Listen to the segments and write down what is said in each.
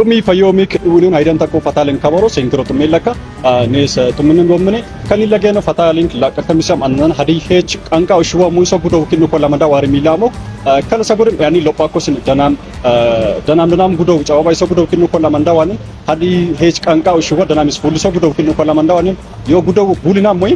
tumi fayyomik ulun aidan takko fatalin kabaro sentro tumelaka nes tuminen domne kanilla geno fatalin laqatamisam annan hadi hech qanqa ushwa muso gudo kinu kolamanda wari milamo kala sagurin yani lopakos danam gudo jawaba iso gudo kinu kolamanda wani hadi hech qanqa ushwa danamis fuliso gudo kinu kolamanda wani yo gudo bulina moy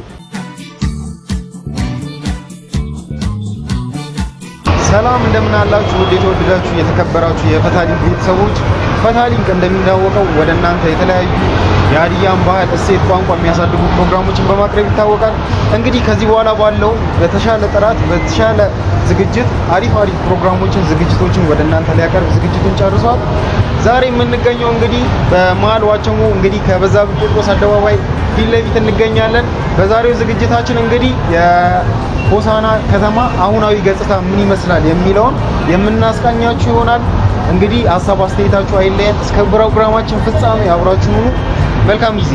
ሰላም እንደምን አላችሁ ወደጆድላችሁ የተከበራችሁ የፈታሊንክ ቤተሰቦች ፈታሊንክ እንደሚታወቀው ወደ እናንተ የተለያዩ የሀዲያን ባህል እሴት ቋንቋ የሚያሳድጉ ፕሮግራሞችን በማቅረብ ይታወቃል። እንግዲህ ከዚህ በኋላ ባለው በተሻለ ጥራት በተሻለ ዝግጅት አሪፍ ፕሮግራሞችን ዝግጅቶችን ወደ እናንተ ሊያቀርብ ዝግጅቱን ጨርሷል። ዛሬ የምንገኘው እንግዲህ በመሃል ዋቸሞ እንግዲህ ከበዛብህ ጴጥሮስ አደባባይ ፊት ለፊት እንገኛለን። በዛሬው ዝግጅታችን እንግዲህ ሆሳና ከተማ አሁናዊ ገጽታ ምን ይመስላል የሚለውን የምናስቃኛችሁ ይሆናል። እንግዲህ ሀሳብ አስተያየታችሁ አይለየን። እስከ ፕሮግራማችን ፍጻሜ አብራችሁ ሁኑ። መልካም ጊዜ።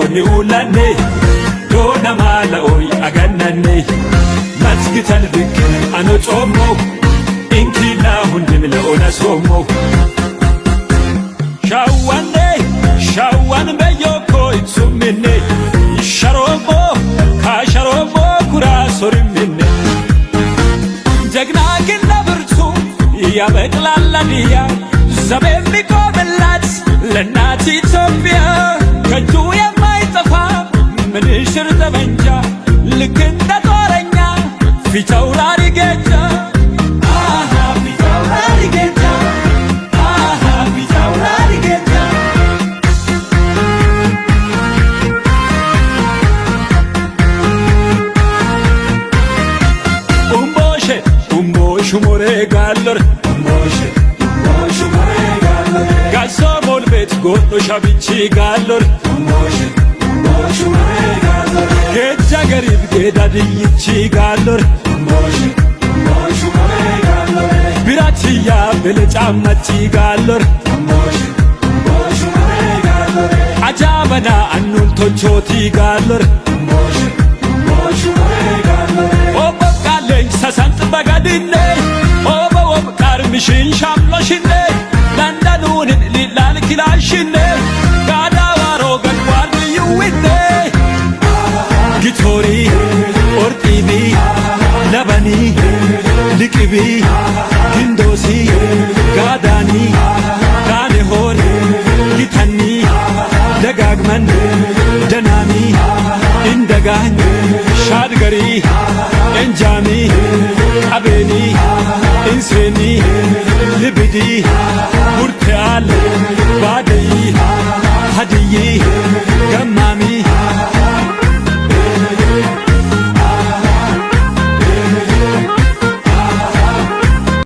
niulane dona mala oy aganane masgitan bik ano chomo inkila hundimla ona somo shawan beyoko itsumene sharobo ka sharobo kura sorimene jagna kinna birtu ya beqlalaniya zabemi kobelat ለናት ኢትዮጵያ ከጁ የማይጠፋ ምንሽር ጠመንጃ ልክ እንደ ጦረኛ ፊታውራሪ ጌጃ ፊታውራሪ ጌጃ ፊታውራሪ ጌጃ ኡምቦሽ ሞሬ ጋለር ጋሶሞል ቤት ጎዶ ሻቢቺ ጋሎር ጌጃ ገሪብ ጌዳድይቺ ጋሎር ቢራችያ በለጫማቺ ጋሎር አጃበና አኑልቶቾቲ ጋሎር ኦበቃለኝ ሰሰንጥ በጋድኔ ኦበወብ ቃርምሽን ሻምሎሽኔ landanunin lilal kilashine gadawaro ganwal yuwine gitori ortibi labani likibi gindosi gadani kanehor gitani dagagman danami indagany shadgari enjami abeni inseni libidi burteal badai hadiyi